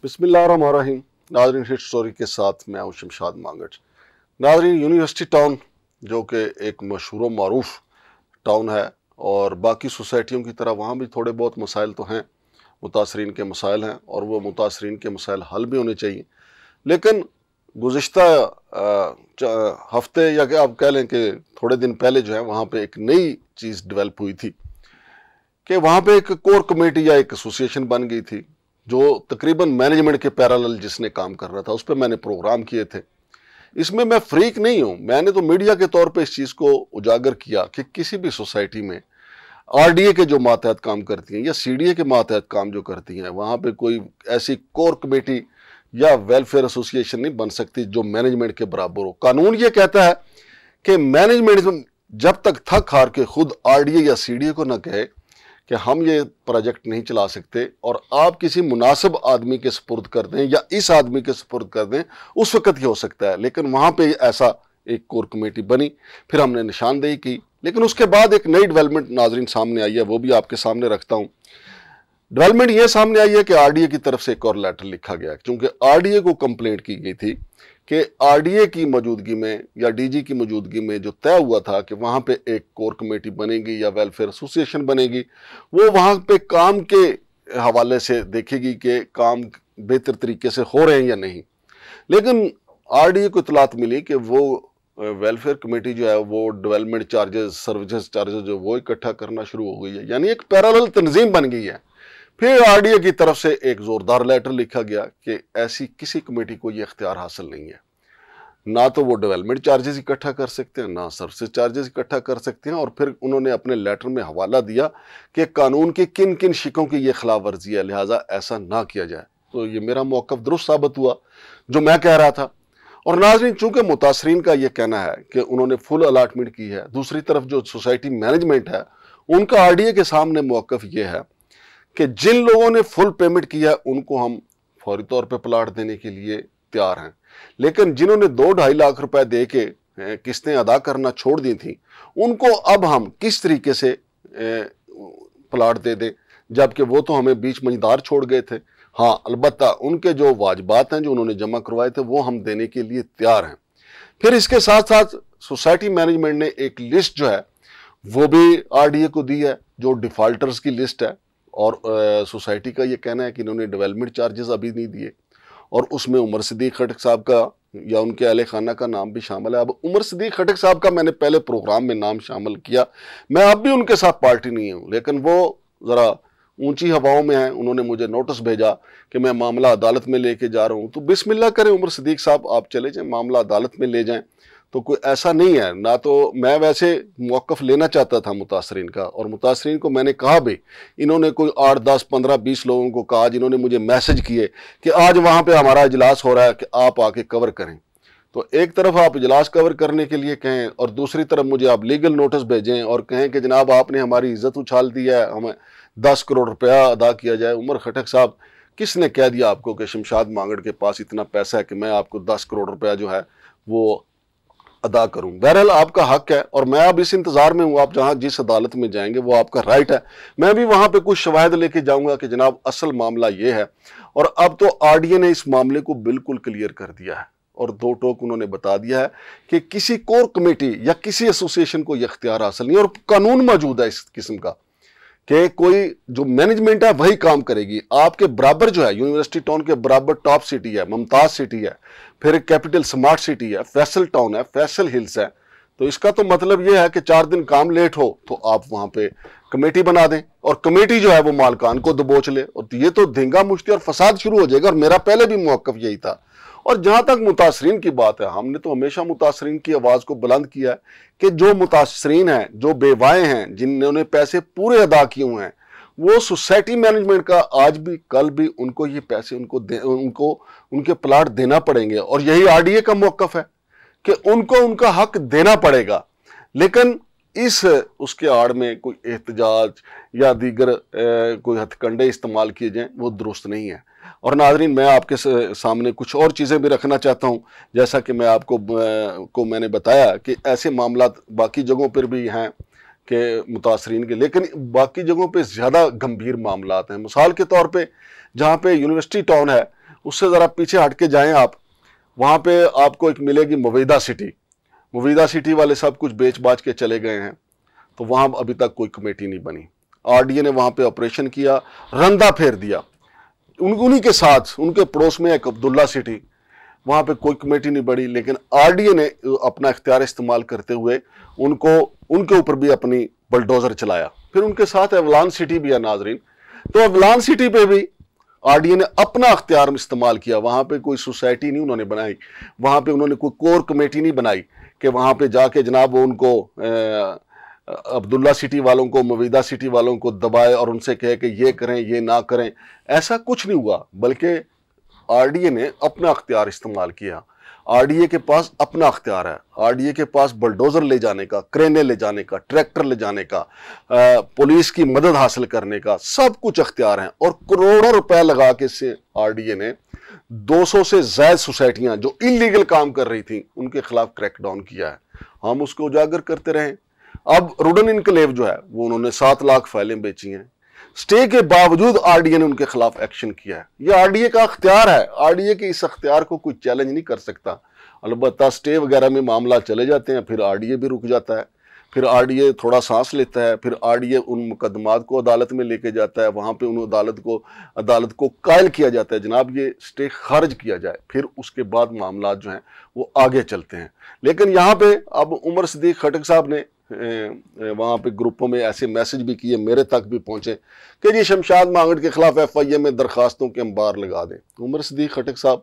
बिस्मिल्लाहिर्रहमानिर्रहीम। नाज़रीन, hit story के साथ मैं हूं शमशाद मांगट। नाज़रीन, यूनिवर्सिटी टाउन जो कि एक मशहूर मारूफ टाउन है और बाकी सोसाइटियों की तरह वहाँ भी थोड़े बहुत मसाइल तो हैं, मुतासरीन के मसाइल हैं और वो मुतासरीन के मसाइल हल भी होने चाहिए। लेकिन गुज़िश्ता हफ्ते या कि आप कह लें कि थोड़े दिन पहले जो है वहाँ पे एक नई चीज़ डेवलप हुई थी कि वहाँ पे एक कोर कमेटी या एक एसोसिएशन बन गई थी जो तकरीबन मैनेजमेंट के पैरेलल जिसने काम कर रहा था। उस पर मैंने प्रोग्राम किए थे। इसमें मैं फ्रीक नहीं हूँ, मैंने तो मीडिया के तौर पे इस चीज़ को उजागर किया कि किसी भी सोसाइटी में आरडीए के जो मातहत काम करती हैं या सीडीए के मातहत काम जो करती हैं, वहाँ पे कोई ऐसी कोर कमेटी या वेलफेयर एसोसिएशन नहीं बन सकती जो मैनेजमेंट के बराबर हो। कानून ये कहता है कि मैनेजमेंट जब तक थक हार के खुद आरडीए या सीडीए को न कहे कि हम ये प्रोजेक्ट नहीं चला सकते और आप किसी मुनासिब आदमी के सुपुर्द कर दें या इस आदमी के सुपुर्द कर दें, उस वक्त ही हो सकता है। लेकिन वहाँ पे ऐसा एक कोर कमेटी बनी, फिर हमने निशानदेही की, लेकिन उसके बाद एक नई डेवलपमेंट नाजरीन सामने आई है, वो भी आपके सामने रखता हूँ। डेवलपमेंट ये सामने आई है कि आरडीए की तरफ से एक और लेटर लिखा गया, क्योंकि आरडीए को कंप्लेंट की गई थी कि आरडीए की मौजूदगी में या डीजी की मौजूदगी में जो तय हुआ था कि वहाँ पे एक कोर कमेटी बनेगी या वेलफेयर एसोसिएशन बनेगी, वो वहाँ पे काम के हवाले से देखेगी कि काम बेहतर तरीके से हो रहे हैं या नहीं। लेकिन आरडीए को इतलात मिली कि वो वेलफेयर कमेटी जो है वो डेवलपमेंट चार्जेस, सर्विसेज चार्जेस जो वो इकट्ठा करना शुरू हो गई है, यानी एक पैरेलल तंजीम बन गई है। फिर आरडीए की तरफ से एक जोरदार लेटर लिखा गया कि ऐसी किसी कमेटी को ये इख्तियार हासिल नहीं है, ना तो वो डेवलपमेंट चार्जेस इकट्ठा कर सकते हैं, ना सर्विस चार्जेस इकट्ठा कर सकते हैं। और फिर उन्होंने अपने लेटर में हवाला दिया कि कानून की किन किन शिकों की ये खिलाफ वर्जी है, लिहाजा ऐसा ना किया जाए। तो ये मेरा मौक़िफ़ दुरुस्त साबित हुआ जो मैं कह रहा था। और नाज़रीन, चूंकि मुतासरीन का ये कहना है कि उन्होंने फुल अलाटमेंट की है, दूसरी तरफ जो सोसाइटी मैनेजमेंट है उनका आरडीए के सामने मौक़िफ़ ये है कि जिन लोगों ने फुल पेमेंट किया है उनको हम फौरी तौर पे प्लाट देने के लिए तैयार हैं, लेकिन जिन्होंने 2-2.5 लाख रुपए दे के किस्तें अदा करना छोड़ दी थी उनको अब हम किस तरीके से प्लाट दे दें, जबकि वो तो हमें बीच मंझदार छोड़ गए थे। हाँ, अलबत्ता उनके जो वाजबात हैं जो उन्होंने जमा करवाए थे वो हम देने के लिए तैयार हैं। फिर इसके साथ साथ सोसाइटी मैनेजमेंट ने एक लिस्ट जो है वो भी आरडीए को दी है, जो डिफॉल्टर्स की लिस्ट है। और सोसाइटी का ये कहना है कि इन्होंने डेवलपमेंट चार्जेस अभी नहीं दिए, और उसमें उमर सिद्दीक खटक साहब का या उनके अहले खाना का नाम भी शामिल है। अब उमर सिद्दीक खटक साहब का मैंने पहले प्रोग्राम में नाम शामिल किया, मैं अब भी उनके साथ पार्टी नहीं हूँ, लेकिन वो ज़रा ऊंची हवाओं में हैं। उन्होंने मुझे नोटिस भेजा कि मैं मामला अदालत में लेके जा रहा हूँ, तो बिस्मिल्लाह करें उमर सिद्दीक साहब, आप चले जाएँ, मामला अदालत में ले जाएँ। तो कोई ऐसा नहीं है ना, तो मैं वैसे मौक़िफ़ लेना चाहता था मुतासरीन का, और मुतासरीन को मैंने कहा भी, इन्होंने कोई 8, 10, 15, 20 लोगों को कहा जिन्होंने मुझे मैसेज किए कि आज वहाँ पे हमारा इजलास हो रहा है कि आप आके कवर करें। तो एक तरफ आप इजलास कवर करने के लिए कहें और दूसरी तरफ मुझे आप लीगल नोटिस भेजें और कहें कि जनाब आपने हमारी इज्जत उछाल दी है, हमें 10 करोड़ रुपया अदा किया जाए। उमर खटक साहब, किसने कह दिया आपको कि शमशाद मांगट के पास इतना पैसा है कि मैं आपको 10 करोड़ रुपया जो है वो अदा करूं? बहरहाल आपका हक है और मैं अब इस इंतजार में हूं, आप जहां जिस अदालत में जाएंगे वो आपका राइट है। मैं भी वहां पे कुछ शवाहिद लेके जाऊंगा कि जनाब असल मामला ये है। और अब तो आरडीए ने इस मामले को बिल्कुल क्लियर कर दिया है और 2 टोक उन्होंने बता दिया है कि किसी कोर कमेटी या किसी एसोसिएशन को यह इख्तियार हासिल नहीं, और कानून मौजूद है इस किस्म का कि कोई जो मैनेजमेंट है वही काम करेगी। आपके बराबर जो है, यूनिवर्सिटी टाउन के बराबर टॉप सिटी है, मुमताज सिटी है, फिर कैपिटल स्मार्ट सिटी है, फैसल टाउन है, फैसल हिल्स है। तो इसका तो मतलब यह है कि 4 दिन काम लेट हो तो आप वहां पे कमेटी बना दें और कमेटी जो है वो मालकान को दबोच ले, और ये तो धींगा मुश्ती और फसाद शुरू हो जाएगा। और मेरा पहले भी मौक़िफ़ यही था। और जहां तक मुतासरीन की बात है, हमने तो हमेशा मुतासरीन की आवाज़ को बुलंद किया है कि जो मुतासरीन हैं, जो बेवाएँ हैं, जिन्होंने पैसे पूरे अदा किए हुए हैं, वो सोसाइटी मैनेजमेंट का आज भी कल भी उनको ये पैसे उनको उनके प्लाट देना पड़ेंगे। और यही आरडीए का मौक़िफ़ है कि उनको उनका हक देना पड़ेगा। लेकिन इस उसके आड़ में कोई एहतजाज या दीगर कोई हथकंडे इस्तेमाल किए जाएं, वो दुरुस्त नहीं है। और नाज़रीन, मैं आपके सामने कुछ और चीज़ें भी रखना चाहता हूँ, जैसा कि मैं आपको मैंने बताया कि ऐसे मामला बाकी जगहों पर भी हैं कि मुतासरीन के, लेकिन बाकी जगहों पे ज़्यादा गंभीर मामलात हैं। मिसाल के तौर पे जहाँ पे यूनिवर्सिटी टाउन है उससे ज़रा पीछे हट के जाएं आप, वहाँ पे आपको एक मिलेगी मुवीदा सिटी। मुवीदा सिटी वाले सब कुछ बेच बाच के चले गए हैं, तो वहाँ अभी तक कोई कमेटी नहीं बनी। आरडीए ने वहाँ पे ऑपरेशन किया, रंदा फेर दिया। उन्हीं के साथ उनके पड़ोस में एक अब्दुल्ला सिटी, वहाँ पे कोई कमेटी नहीं बनी, लेकिन आरडीए ने अपना इख्तियार इस्तेमाल करते हुए उनके ऊपर भी अपनी बलडोजर चलाया। फिर उनके साथ अवलान सिटी भी है नाजरीन, तो अवलान सिटी पे भी आरडीए ने अपना इख्तियार इस्तेमाल किया। वहाँ पे कोई सोसाइटी नहीं उन्होंने बनाई, वहाँ पे उन्होंने कोई कोर कमेटी नहीं बनाई कि वहाँ पे जाके जनाब वो उनको अब्दुल्ला सिटी वालों को, मुवीदा सिटी वालों को दबाए और उनसे कहे कि ये करें ये ना करें। ऐसा कुछ नहीं हुआ, बल्कि आरडीए ने अपना अख्तियार इस्तेमाल किया। आरडीए के पास अपना अख्तियार है, आरडीए के पास बुलडोजर ले जाने का, क्रेनें ले जाने का, ट्रैक्टर ले जाने का, पुलिस की मदद हासिल करने का सब कुछ अख्तियार है। और करोड़ों रुपए लगा के से आरडीए ने 200 से ज्यादा सोसाइटियां जो इलीगल काम कर रही थी उनके खिलाफ क्रैकडाउन किया है। हम उसको उजागर करते रहे। अब रुडन इनकलेव जो है वो उन्होंने 7 लाख फाइलें बेची हैं, स्टे के बावजूद आरडीए ने उनके खिलाफ एक्शन किया है। ये आरडीए का अख्तियार है, आरडीए के इस अख्तियार को कोई चैलेंज नहीं कर सकता। अलबत्ता स्टे वगैरह में मामला चले जाते हैं, फिर आरडीए भी रुक जाता है, फिर आरडीए थोड़ा सांस लेता है, फिर आरडीए उन मुकदमात को अदालत में लेके जाता है, वहाँ पे उन अदालत को कायल किया जाता है जनाब ये स्टे खारिज किया जाए, फिर उसके बाद मामला जो हैं वो आगे चलते हैं। लेकिन यहाँ पे अब उमर सिद्दीक खटक साहब ने वहाँ पे ग्रुपों में ऐसे मैसेज भी किए, मेरे तक भी पहुँचे कि जी शमशाद मांगड़ के खिलाफ FIA में दरखास्तों के अंबार लगा दें। उमर सिद्दीक खटक साहब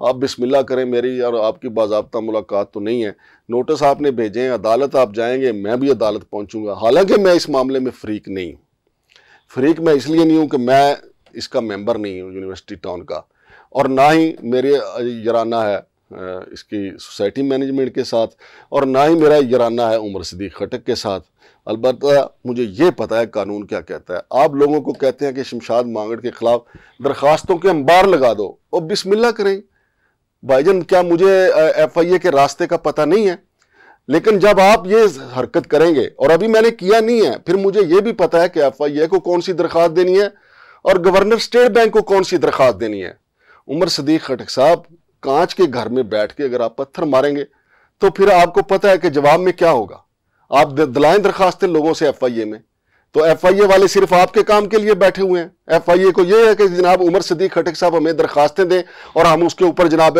आप बिस्मिल्लाह करें, मेरी और आपकी बाज़ाब्ता मुलाकात तो नहीं है, नोटिस आपने भेजे हैं, अदालत आप जाएंगे, मैं भी अदालत पहुंचूंगा। हालांकि मैं इस मामले में फ्रीक नहीं हूँ। फ्रीक मैं इसलिए नहीं हूँ कि मैं इसका मेंबर नहीं हूँ यूनिवर्सिटी टाउन का, और ना ही मेरे यराना है इसकी सोसाइटी मैनेजमेंट के साथ, और ना ही मेरा यराना है उमर सिद्दीक खटक के साथ। अलबत्ता मुझे ये पता है कानून क्या कहता है। आप लोगों को कहते हैं कि शमशाद मांगड़ के खिलाफ दरखास्तों के अंबार लगा दो, और बिस्मिल्लाह करें भाईजान, क्या मुझे FIA के रास्ते का पता नहीं है? लेकिन जब आप ये हरकत करेंगे, और अभी मैंने किया नहीं है, फिर मुझे ये भी पता है कि FIA को कौन सी दरखास्त देनी है और गवर्नर स्टेट बैंक को कौन सी दरखास्त देनी है। उमर सिद्दीक खटक साहब, कांच के घर में बैठ के अगर आप पत्थर मारेंगे तो फिर आपको पता है कि जवाब में क्या होगा। आप दिलाएं दरखास्तें लोगों से FIA में, तो FIA वाले सिर्फ आपके काम के लिए बैठे हुए हैं। FIA को यह है कि जनाब उमर सिद्दीक खटक साहब हमें दरखास्तें दें और हम उसके ऊपर जनाब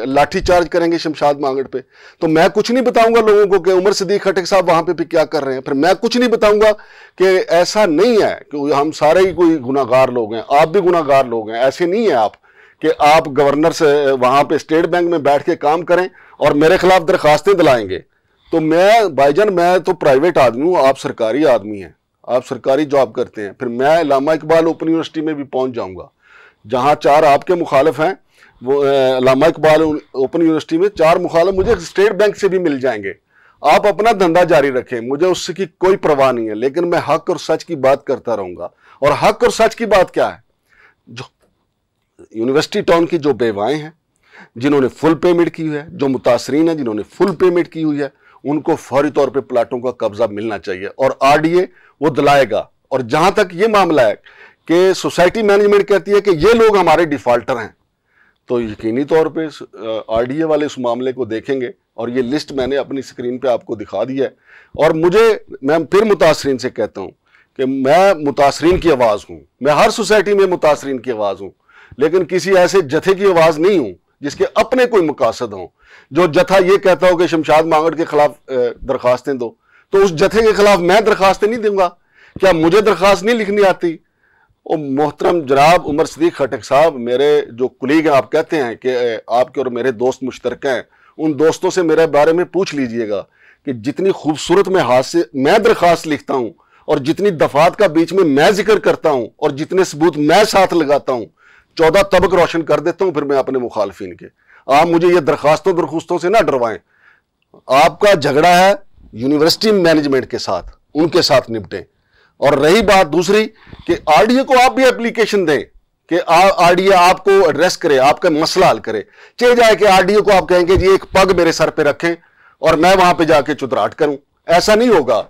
लाठी चार्ज करेंगे शमशाद मांगड़ पे। तो मैं कुछ नहीं बताऊंगा लोगों को कि उमर सिद्दीक खटक साहब वहां पे भी क्या कर रहे हैं, फिर मैं कुछ नहीं बताऊंगा कि ऐसा नहीं है कि हम सारे ही कोई गुनाहगार लोग हैं, आप भी गुनाहगार लोग हैं। ऐसे नहीं है आप कि आप गवर्नर से वहां पे स्टेट बैंक में बैठ के काम करें और मेरे खिलाफ दरखास्तें दिलाएंगे। तो मैं भाईजान, मैं तो प्राइवेट आदमी हूँ, आप सरकारी आदमी हैं, आप सरकारी जॉब करते हैं। फिर मैं अल्लामा इकबाल ओपन यूनिवर्सिटी में भी पहुंच जाऊंगा, जहां 4 आपके मुखालिफ हैं, वो अल्लामा इकबाल ओपन यूनिवर्सिटी में 4 मुखालिफ मुझे स्टेट बैंक से भी मिल जाएंगे। आप अपना धंधा जारी रखें, मुझे उसकी कोई परवाह नहीं है, लेकिन मैं हक और सच की बात करता रहूंगा। और हक और सच की बात क्या है? जो यूनिवर्सिटी टाउन की जो बेवाएं हैं, जिन्होंने फुल पेमेंट की हुई है, जो मुतासरीन हैं जिन्होंने फुल पेमेंट की हुई है, उनको फौरी तौर पे प्लाटों का कब्जा मिलना चाहिए, और आरडीए वो दिलाएगा। और जहां तक ये मामला है कि सोसाइटी मैनेजमेंट कहती है कि ये लोग हमारे डिफॉल्टर हैं, तो यकीनी तौर पे आरडीए वाले उस मामले को देखेंगे, और ये लिस्ट मैंने अपनी स्क्रीन पे आपको दिखा दी है। और मैं फिर मुतासरीन से कहता हूं कि मैं मुतासरीन की आवाज हूं, मैं हर सोसाइटी में मुतासरीन की आवाज हूं, लेकिन किसी ऐसे जथे की आवाज नहीं हूं जिसके अपने कोई मकासद हों। जो जथा ये कहता हो कि शमशाद मांगड़ के खिलाफ दरखास्तें दो, तो उस जथे के खिलाफ मैं दरखास्तें नहीं दूंगा। क्या मुझे दरखास्त नहीं लिखनी आती? और मोहतरम जनाब उमर सिद्दीक खटक साहब, मेरे जो कुलीग हैं, आप कहते हैं कि आपके और मेरे दोस्त मुश्तरक हैं, उन दोस्तों से मेरे बारे में पूछ लीजिएगा कि जितनी खूबसूरत में हाथ से मैं दरखास्त लिखता हूं, और जितनी दफात का बीच में मैं जिक्र करता हूं, और जितने सबूत मैं साथ लगाता हूं, 14 तबक रोशन कर देता हूं फिर मैं अपने मुखालफिन के। आप मुझे ये दरखास्तों से ना डरवाएं। आपका झगड़ा है यूनिवर्सिटी मैनेजमेंट के साथ, उनके साथ निपटें। और रही बात दूसरी कि आरडीए को आप भी एप्लीकेशन दें कि आरडीए आपको एड्रेस करे, आपका मसला हल करे। चाहे जाए कि आरडीए को आप कहेंगे जी एक पग मेरे सर पे रखें और मैं वहां पे जाके चुतराट करूं, ऐसा नहीं होगा।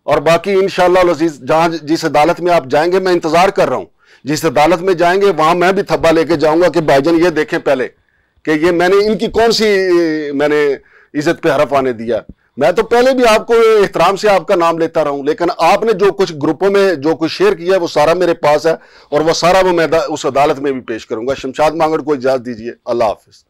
और बाकी इंशाअल्लाह अज़ीज, जहां जिस अदालत में आप जाएंगे, मैं इंतजार कर रहा हूं जिस अदालत में जाएंगे वहां मैं भी थब्बा लेके जाऊंगा कि भाईजान ये देखें पहले कि ये मैंने इनकी कौन सी मैंने इज्जत पे हरफ आने दिया। मैं तो पहले भी आपको एहतराम से आपका नाम लेता रहूं, लेकिन आपने जो कुछ ग्रुपों में जो कुछ शेयर किया है वो सारा मेरे पास है और वो सारा वो मैं उस अदालत में भी पेश करूंगा। शमशाद मांगड़ को इजाजत दीजिए। अल्लाह हाफिज।